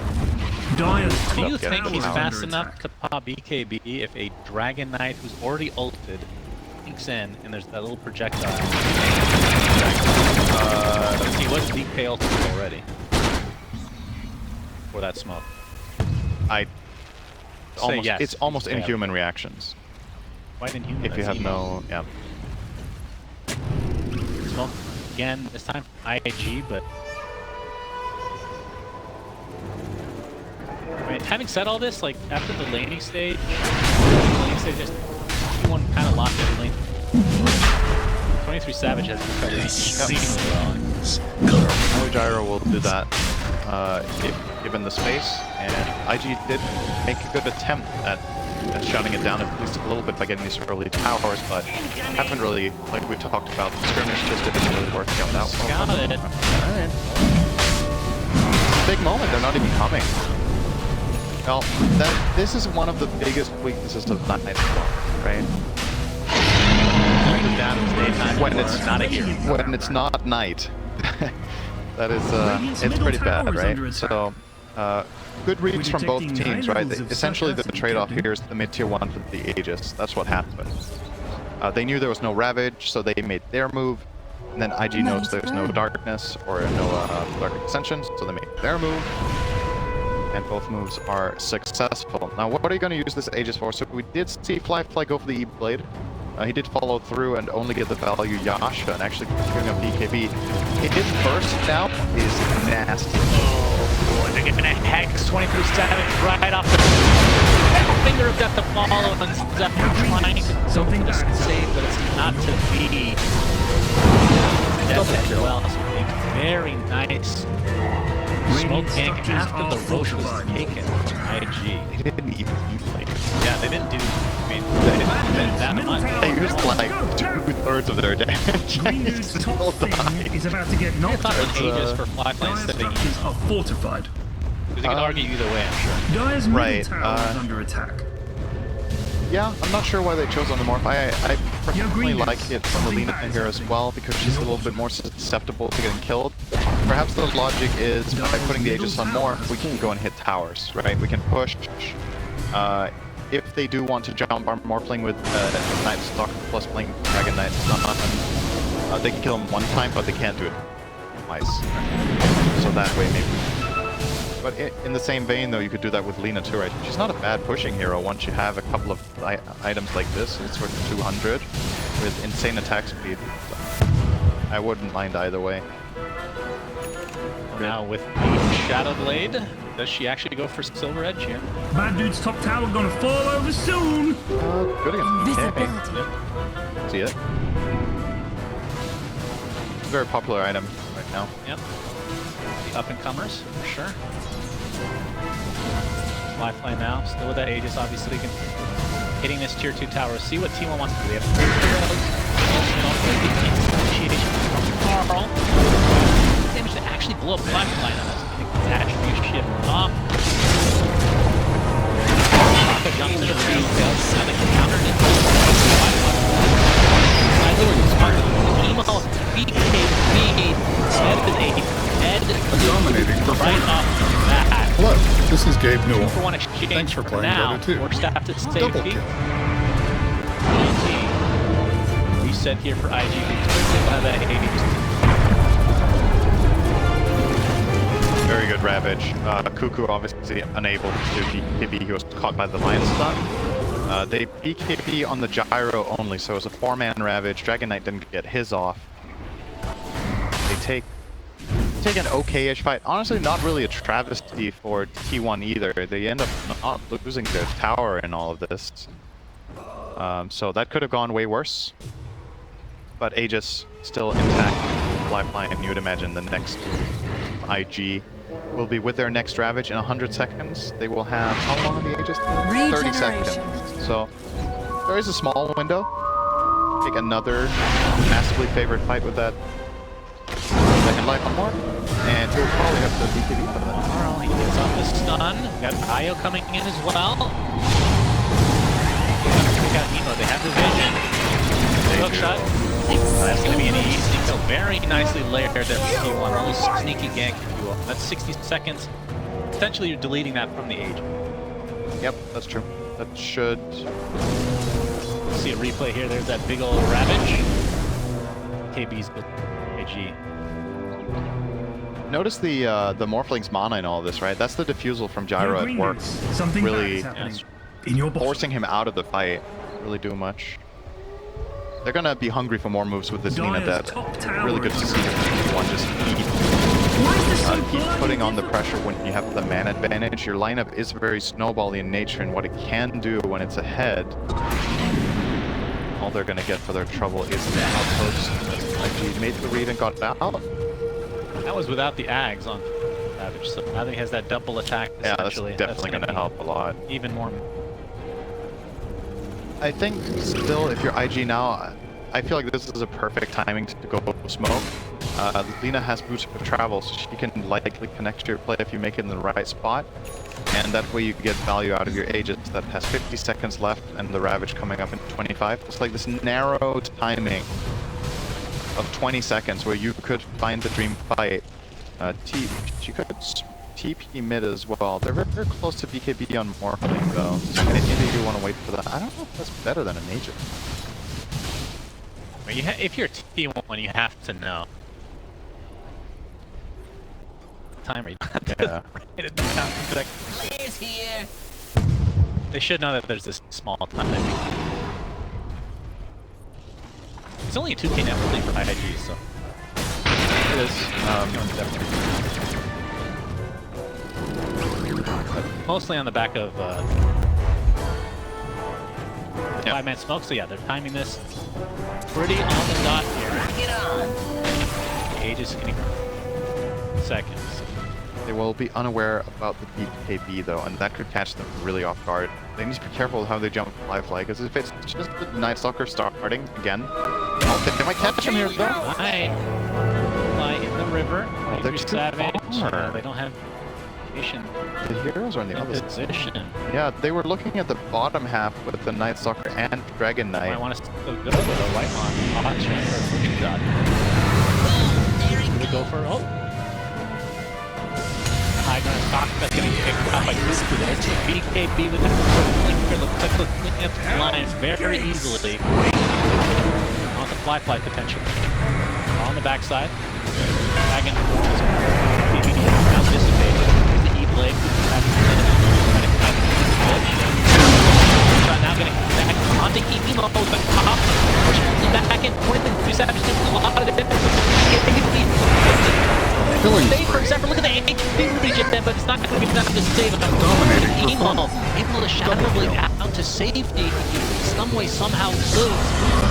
Dire's Do you top think tower he's is fast under enough attack. to pop BKB if a Dragon Knight who's already ulted sinks in and there's that little projectile? He was DK ulted already. For that smoke. Yes. It's almost Yeah. inhuman reactions. Why didn't you? If you have no, yeah. Smoke again, this time IG, but I mean, having said all this, like after the laning stage just one kind of locked in lane. 23 Savage has recovered exceedingly well. No gyro will do that if given the space, and IG did make a good attempt at shutting it down at least a little bit by getting these early towers, but haven't really, like we talked about, the skirmish just didn't really work out that well. Got it. Alright. Big moment, they're not even coming. Well, this is one of the biggest weaknesses of Night Squad, right? When it's not a hero. When it's not night. That is, it's pretty bad, right? So, good reads from both teams, right? Essentially, the trade-off here is the mid-tier 1 for the Aegis. That's what happened. They knew there was no Ravage, so they made their move. And then IG knows there's no Darkness or no Dark Ascension, so they made their move. And both moves are successful. Now, what are you going to use this Aegis for? So we did see Fly go for the E-Blade. He did follow through and only get the value Yasha and actually queuing up BKB. His burst now is nasty. Oh, boy, they're gonna hex 23 Savage right off the finger of death to follow, and Zephyr trying to Something just save, but it's not to be. Death as well, so very nice smoke Radiant tank structures after are the Roche was fortified. taken from IG. They didn't even eat like Yeah, they didn't do. I mean, they didn't spend that Middle much. tower. they used like 2/3 of their damage. Green Dude's top thing is about to get I knocked thought it out. was ages for Flyfly Dire instead of structures are fortified. because you can argue either way, I'm sure. Dire's middle Right, tower is under attack. Yeah, I'm not sure why they chose on the morph. I personally green like is it from something Lina bad is here as happening. well because she's a little bit more susceptible to getting killed. Perhaps the logic is by putting the Aegis on morph, we can go and hit towers, right? We can push. If they do want to jump our morphling with Night Stalk plus playing Dragon Knight Stun, they can kill him one time, but they can't do it twice. So that way maybe. But in the same vein, though, you could do that with Lina too, right? She's not a bad pushing hero once you have a couple of items like this. It's worth 200 with insane attack speed. So I wouldn't mind either way. Now with the Shadow Blade, does she actually go for Silver Edge here? Bad Dude's top tower gonna fall over soon. Good again. Visibility. See it? Very popular item right now. Yep. The up-and-comers, for sure. Flyfly now, still with that Aegis, obviously. Hitting this tier 2 tower. See what T1 wants to do. They have 3 initiation from Carl. Damage to actually blow up Flyfly now. That's attribute shift off. Taco jumps into the field. Now they can counter it. Emo, BKB, Dominating for right off the bat. Hello, this is Gabe Newell. 2-for-1 exchange. Thanks for playing now. Dota 2. We're staffed to Double safety. kill. Reset here for IG. We'll have that Very good Ravage. Cuckoo obviously unable to BKB. He was caught by the Lion Stun. They BKB on the Gyro only, so it was a 4-man Ravage. Dragon Knight didn't get his off. They take an okay-ish fight. Honestly, not really a travesty for T1 either. They end up not losing their tower in all of this. So that could have gone way worse. But Aegis still intact. Lifeline, and you would imagine the next IG will be with their next Ravage in 100 seconds. They will have, how long on the Aegis? 30 seconds. So there is a small window. Take another massively favored fight with that second life on more, and he'll probably have the BKB for that. Carl, he gets off the stun. We got Io coming in as well. We got Emo. They have the vision. Hook shot. That's going to be an easy kill. Very nicely layered there for T1. Really sneaky gank, if you will. That's 60 seconds. Essentially, you're deleting that from the age. Yep, that's true. That should... See a replay here. There's that big old Ravage. KB's AG. Notice the Morphling's mana and all of this, right? That's the diffusal from Gyro at work. Something Really bad is happening. In your box. forcing him out of the fight. Really do much. They're gonna be hungry for more moves with this Nina Dire's dead. top tower Really good to is see one just Why is this so keep bloody putting on the difficult? pressure when you have the man advantage. Your lineup is very snowbally in nature, and what it can do when it's ahead, all they're gonna get for their trouble is the outpost. Like he made the read and got out. That was without the Ags on Ravage, so now that he has that double attack, Yeah, that's essentially. definitely gonna gonna help a lot. Even more. I think still, if you're IG now, I feel like this is a perfect timing to go smoke. Lina has boots of travel, so she can likely connect to your play if you make it in the right spot. And that way you get value out of your Aegis that has 50 seconds left and the Ravage coming up in 25. It's like this narrow timing of 20 seconds where you could find the dream fight. She could TP mid as well. They're very, very close to BKB on Morphling though. So maybe you want to wait for that. I don't know if that's better than an Aegis. I mean, if you're T1, you have to know. Timer. Yeah. Please here. They should know that there's this small time. It's only a 2K network thing for IG, so. It is. Mostly on the back of Yeah. 5-man smoke, so yeah, they're timing this pretty on the dot here. Get on! Aegis getting seconds. They will be unaware about the BKB though, and that could catch them really off guard. They need to be careful how they jump Fly, because if it's just the Night Stalker starting again, they might catch him here though. Right. Fly in the river. They're too Savage. far. They don't have vision. The heroes are on the other side. Position. Yeah, they were looking at the bottom half with the Night Stalker and Dragon I Knight. want to go with a white on option for a switch shot. They go for high ground stock that's getting picked up by Kuku. There's a BKB with the flinker. Looks like they're cleaning up the lines very easily. On the fly potential. On the backside. Dragon BKB now dissipated. The E-Blade. Now getting back onto Emo with the top. Pushing back and pointing. Two Savage doing a lot of damage. Save for example, look at the HP region there, but it's not going to be enough to save him. Emo able to shadow blade out to safety. Some way, somehow lives.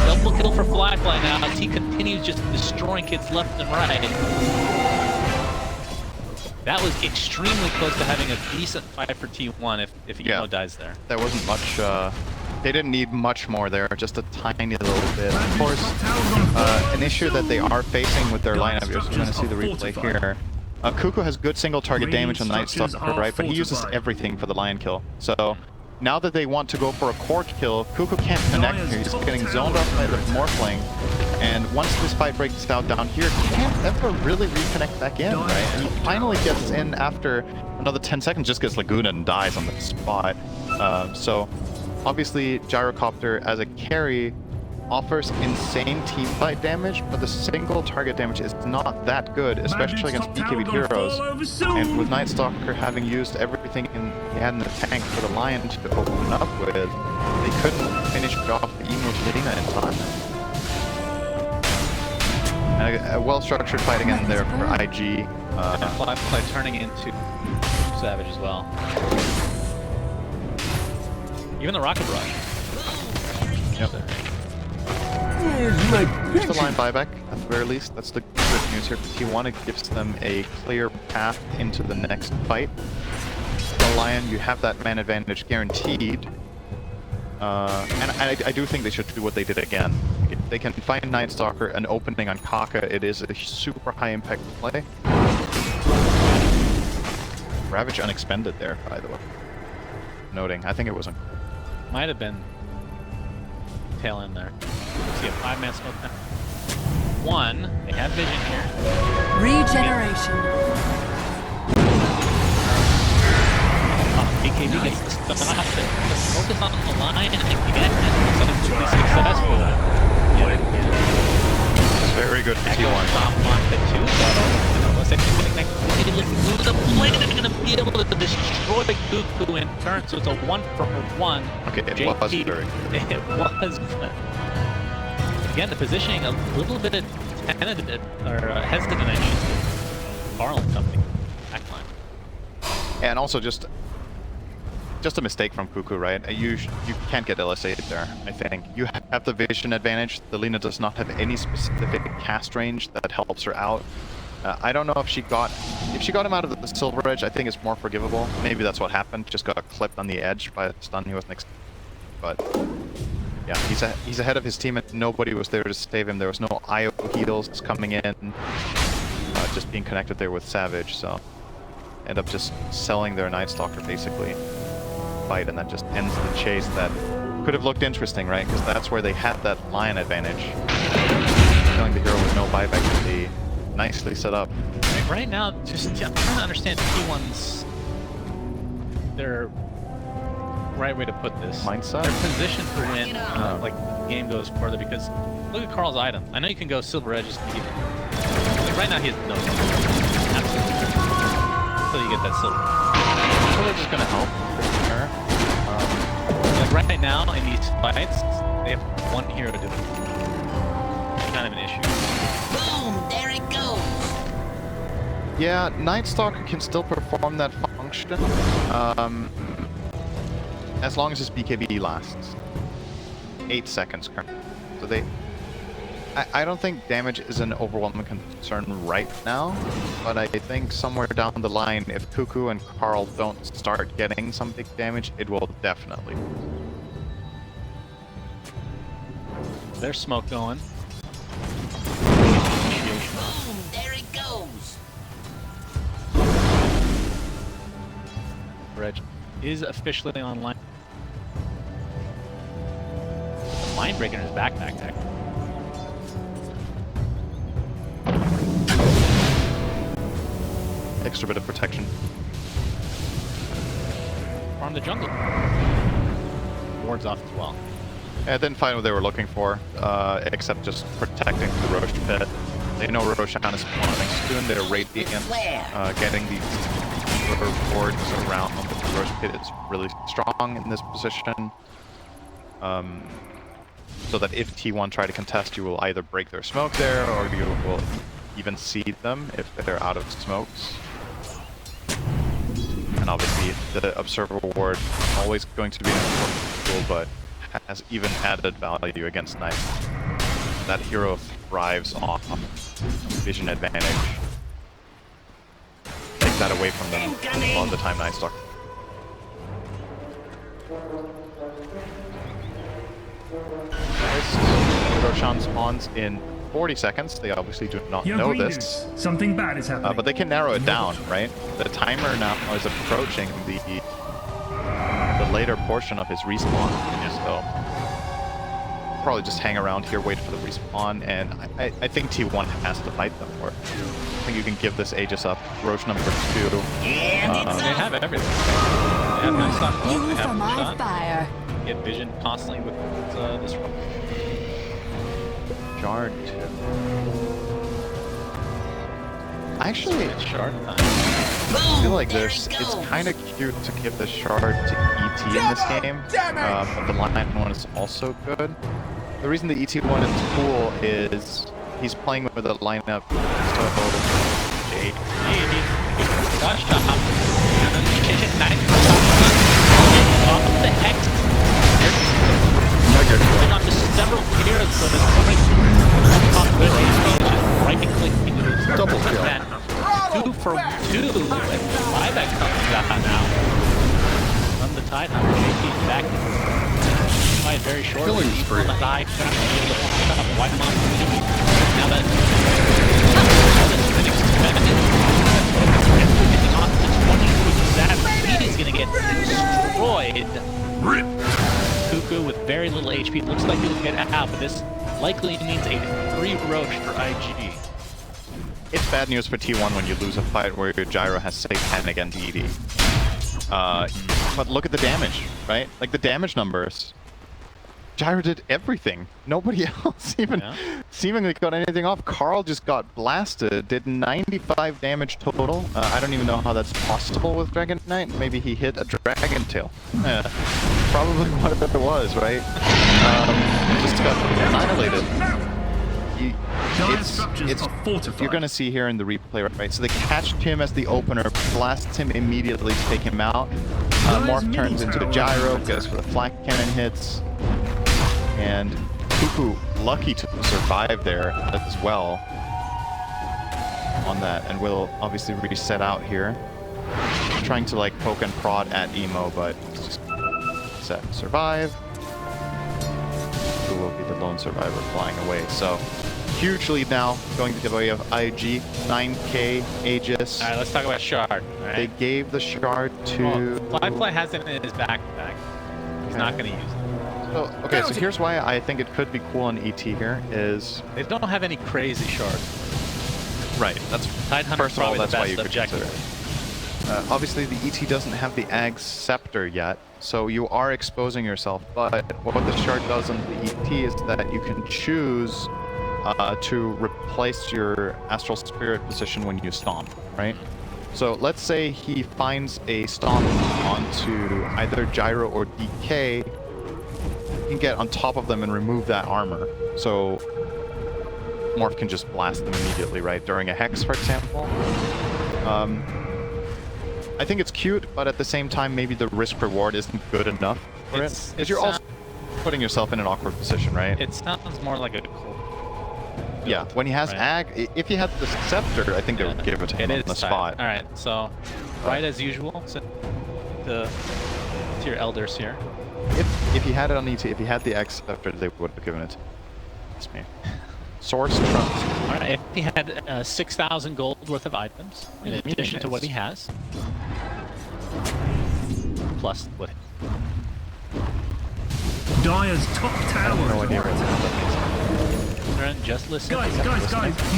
Double kill for Fly now as he continues just destroying kids left and right. That was extremely close to having a decent fight for T1 if Emo dies there. There wasn't much, they didn't need much more there, just a tiny little bit. Of course, an issue that they are facing with their lineup, you're going to see the replay here. Kuku has good single target damage on Night Stalker, right? But he uses everything for the lion kill. So now that they want to go for a core kill, Kuku can't connect here. He's getting zoned off by the Morphling. And once this fight breaks out down here, he can't ever really reconnect back in, right? And he finally gets in after another 10 seconds, just gets Laguna and dies on the spot. So obviously Gyrocopter as a carry offers insane team fight damage, but the single target damage is not that good, especially against BKB heroes. And with Night Stalker having used everything he had in the tank for the Lion to open up with, they couldn't finish off the Emo Lina in time. And a well-structured fight again there for IG. Fly turning into Savage as well. Even the Rocket Rush. Yep. Here's the line buyback, at the very least. That's the good news here for T1. It gives them a clear path into the next fight. The Lion, you have that man advantage guaranteed. And I do think they should do what they did again. If they can find Night Stalker an opening on Kaka, it is a super high impact play. Ravage unexpended there, by the way. Noting, I think it wasn't. Might have been tail end there. See a 5-man smoke now. One, they have vision here. Regeneration. BKB gets the stop. Let's focus on the line and again. It's really successful. Very good for T1. Stop on the 2 bottle. Unless they're with the blade, they're going to be able to destroy Kuku in turn. So it's a 1-for-1. Okay, it was very good. It was good. Again, the positioning a little bit tentative or hesitant, I should say. Barlin company. Backline. And also just a mistake from Kuku, right? You can't get LSA there, I think. You have the vision advantage. The Lina does not have any specific cast range that helps her out. I don't know if she got him out of the Silver Edge, I think it's more forgivable. Maybe that's what happened, just got clipped on the edge by a stun he wasn't expecting. But yeah, he's ahead of his team and nobody was there to save him. There was no IO heals coming in, just being connected there with Savage, so end up just selling their Night Stalker basically. Fight, and that just ends the chase that could have looked interesting, right? Because that's where they had that lion advantage. Killing the hero with no buyback would be nicely set up. Right now, I'm trying to understand T1's their right way to put this. Mindset? Their position to win, like the game goes further, because look at Carl's item. I know you can go Silver Edges, like right now he has no absolutely until you get that silver. Silver Edge is going to help. Sure. Like right now in these fights, they have one hero to do it. It's kind of an issue. Boom! There it goes. Yeah, Night Stalker can still perform that function, as long as his BKB lasts. 8 seconds currently. So I don't think damage is an overwhelming concern right now, but I think somewhere down the line, if Cuckoo and Carl don't start getting some big damage, it will definitely. There's smoke going. Boom, there it goes. Reg is officially online. Mindbreaker in his backpack tech. Extra bit of protection. From the jungle. Wards off as well. Yeah, didn't find what they were looking for, except just protecting the Roche pit. They know Roshan is spawning soon. They're radiant, getting these wards around the Roche pit is really strong in this position. So that if T1 try to contest, you will either break their smoke there, or you will even seed them if they're out of smokes. And obviously, the Observer Ward always going to be an important tool, but has even added value against Knight. That hero thrives off vision advantage. Take that away from them a lot of the time, Night Stalker. Roshan spawns in 40 seconds. They obviously do not know this. Something bad is happening. But they can narrow it down, right? The timer now is approaching the later portion of his respawn. So probably just hang around here, wait for the respawn, and I think T1 has to fight them for it. I think you can give this Aegis up. Roche number 2. They have everything. They have nice stock. They You have for my shot. fire. Get vision constantly with this run. Shard 2. Actually, It's shard time. I feel like it's kind of cute to give the shard to ET in this game, but the line one is also good. The reason the ET one is cool is he's playing with a lineup so Gosh, off the hex. Putting on just several heroes, so there's so many right-clicking into his Double kill. 2 for 2, and buyback comes out now. From the Ti10 IG back. By very short. Killing spree. Now that that is going to get destroyed. Cuckoo with very little HP. Looks like he'll get out, but this likely means a 3 Roche for IG. it's bad news for T1 when you lose a fight where your Gyro has safe 10 against ED. But look at the damage, right? Like the damage numbers. Gyro did everything. Nobody else even seemingly got anything off. Carl just got blasted, did 95 damage total. I don't even know how that's possible with Dragon Knight. Maybe he hit a Dragon Tail. Probably what it was, right? Just got annihilated. You're gonna see here in the replay, right? So they catched him as the opener, blasts him immediately to take him out. Morph turns into a Gyro, goes for the flak cannon hits. And Cuckoo lucky to survive there as well on that, and will obviously reset out here. Trying to like poke and prod at Emo, but just set and survive. Cuckoo will be the lone survivor flying away. So huge lead now going the way of IG, 9k Aegis. Alright, let's talk about Shard. Right? They gave the shard to... Flyfly has it in his backpack. He's not going to use it. So, okay, so here's why I think it could be cool on ET here is... They don't have any crazy shards. Right, that's... Ti10 First of all, that's why you could objective. consider it. Obviously, the ET doesn't have the Ag Scepter yet, so you are exposing yourself, but what the shard does on the ET is that you can choose to replace your Astral Spirit position when you stomp, right? So let's say he finds a stomp onto either Gyro or DK, you can get on top of them and remove that armor. So Morph can just blast them immediately, right? During a Hex, for example. I think it's cute, but at the same time, maybe the risk-reward isn't good enough for it. Because you're also putting yourself in an awkward position, right? It sounds more like a Yeah, when he has right? if he had the scepter, I think they would give it to him on the tight. spot. All right, so right as usual, so to your elders here. If he had it on ET, if he had the X scepter, they would have given it. That's me. Source trust. All right, if he had 6,000 gold worth of items in addition to what he has, plus what. Dire's top tower is under attack. Just listen. Guys, you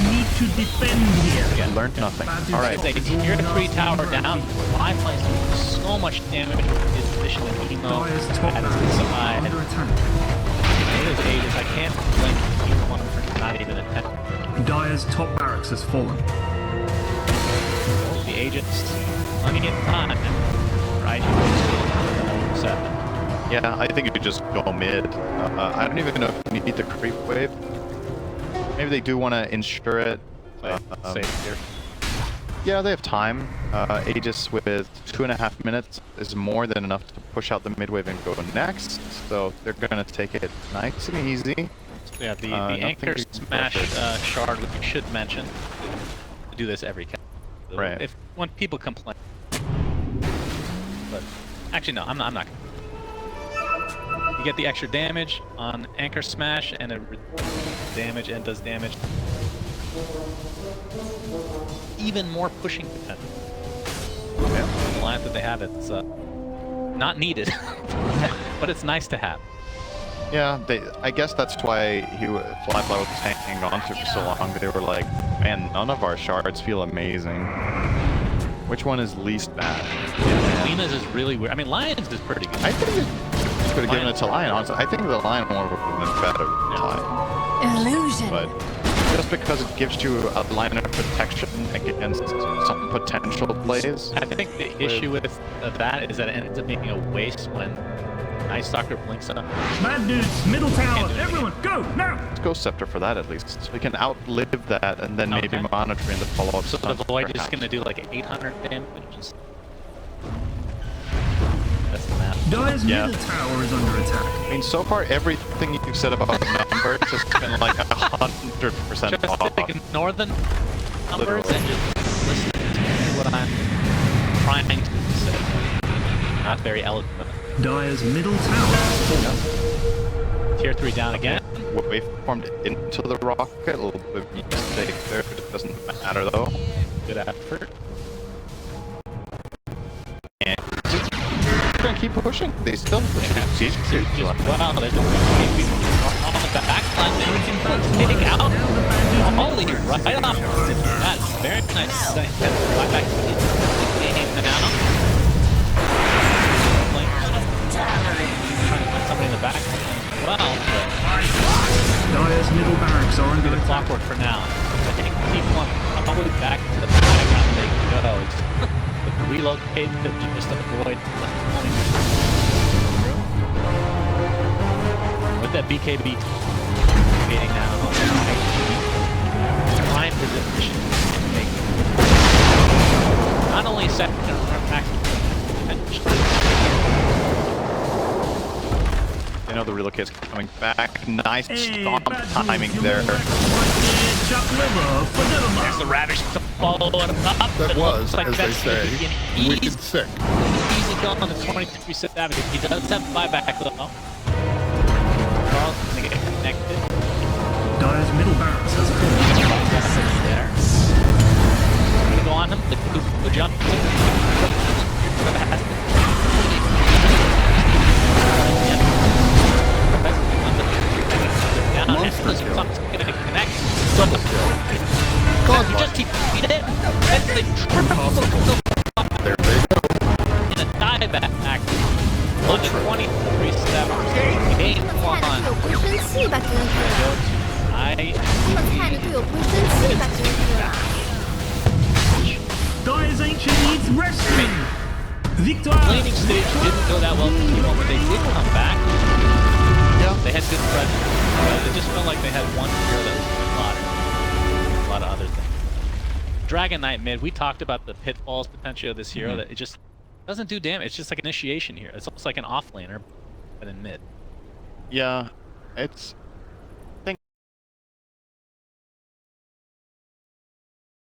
need to defend here. I learned nothing. All right. If you're 3 tower down, 5 points do so much damage with his addition of emo. Dire's top barracks under attack. It is ages. I can't blink either one for not even a 10. Dire's top barracks has fallen. The agents plenty of time. Right? Set. Yeah, I think you could just go mid. I don't even know if you need the creep wave. Maybe they do want to ensure it. Safe here. Yeah, they have time. Aegis with 2.5 minutes is more than enough to push out the mid wave and go next. So they're going to take it nice and easy. Yeah, the anchor smash shard, which we should mention, to do this every cap. So right. When people complain. But actually, no, I'm not. You get the extra damage on anchor smash, and it does damage. Even more pushing potential. Yeah. The line that they have, it's not needed, but it's nice to have. Yeah, I guess that's why Fly was hanging on to for so long. They were like, man, none of our shards feel amazing. Which one is least bad? Yeah, Lena's is really weird. I mean, Lion's is pretty good. I think you could have given it to Lion. Honestly, I think the Lion one would have been better time. Illusion. But just because it gives you a line of protection against some potential plays. I think the issue with that is that it ends up being a waste when Night Stalker blinks up. Mad dudes, middle tower, everyone, go now! Let's go Scepter for that at least. So we can outlive that and then maybe monitor in the follow-up. So the Void is just going to do like 800 damage. That's the map. Dire's middle tower is under attack. I mean, so far everything you've said about numbers has been like 100% just off. ignore the numbers and just listen to what I'm trying to say. Not very eloquent. Dire's middle tower is fallen. Tier 3 down again. Wave formed into the rocket. A little bit of mistake there. It doesn't matter though. Good effort. And just gonna keep pushing. They still siege Wow, they're just on the back line. They can take out Holly right off. That's very nice. Right back to the game now. Trying to put somebody in the back as well, but Dire's middle barracks are under the attack. clockwork for now. I think people probably back to the background they go. Relocate to just avoid with that BKB getting now on the right prime position. Not only second max. I know the relocate's coming back. Nice stomp bad timing dudes, there. Chuck liver for never There's the Ravish to follow it up. That was, like as they say, wicked sick. Easy going on the 23 Savage. He does have buyback though. Carl's gonna get connected. Dire's middle barracks has fallen. There. Gonna go on him. The jump. Monster kill. Gonna connect. Double kill. God, You just keep beating it. That's the triple. there they go. In a dieback on the 23 7. Game 1. 有不生气吧，哥哥？ I 这么菜的队友不会生气吧，哥哥？ Dire's ancient needs rescue. Victoire. Flaming stage didn't go that well for T1, but they did come back. Yeah. They had good pressure. It just felt like they had one hero that was a lot of other things. Dragon Knight mid, we talked about the pitfalls potential of this hero, that it just doesn't do damage. It's just like initiation here. It's almost like an offlaner, but in mid. Yeah, it's